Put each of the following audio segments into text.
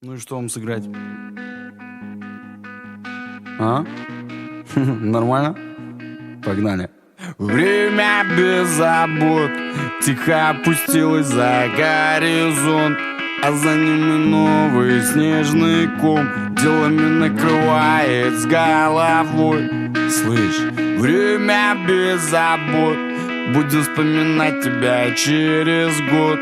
Ну и что вам сыграть? А? Нормально? Погнали. Время без забот тихо опустилось за горизонт, а за ними новый снежный ком делами накрывает с головой. Слышь, время без забот, будем вспоминать тебя через год.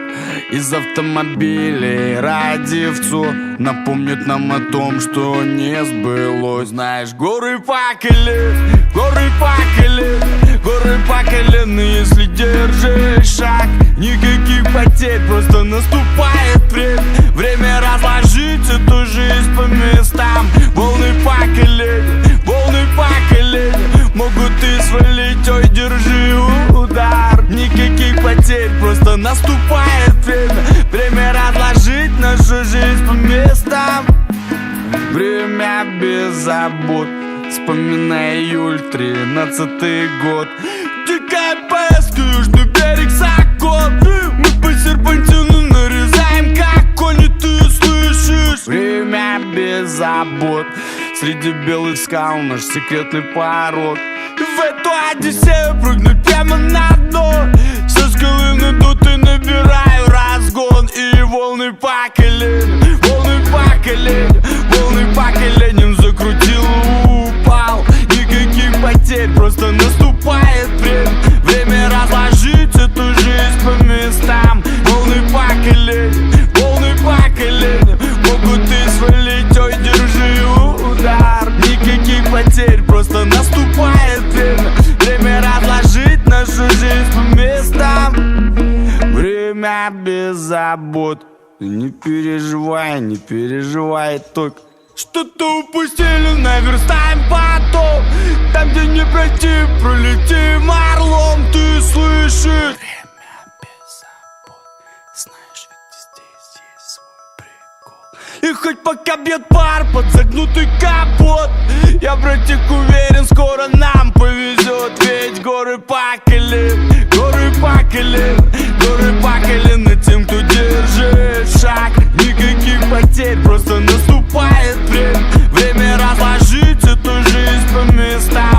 Из автомобилей радиовцов напомнят нам о том, что не сбылось. Знаешь, горы факели, горы факелены, если держишь шаг. Никаких потерь, просто наступает время. Время разложить эту жизнь по местам. Волны факелени, могут и свалить, ой, держи удар. Никаких потерь, просто наступает время. Время разложить нашу жизнь по местам. Время без забот, вспоминая июль, 13-й год. Дикая поездка, южный берег закон. Мы по серпантину нарезаем, как кони, ты слышишь? Время без забот, среди белых скал наш секретный порог. В эту Одиссею прыгнуть прямо на дно. Со скалы надут и набираю разгон. И волны факеленем закрутил, упал. Никаких потерь, просто наступает время. Время разложить эту жизнь по местам. Волны факеленем, могут и свалить, ой, держи удар. Никаких потерь, просто наступает время. Время разложить нашу жизнь по местам. Время без забот. Не переживай, только что-то упустили, наверстаем потом. Там, где не пройти, пролетим орлом, ты слышишь? Время без забот, знаешь, ведь здесь есть свой прикол. И хоть пока бьет пар под загнутый капот, я, братик, уверен, скоро нам повезет. Ведь горы факелены тем, кто держит шаг. Никаких потерь, просто наступает время. Время разложить эту жизнь по местам.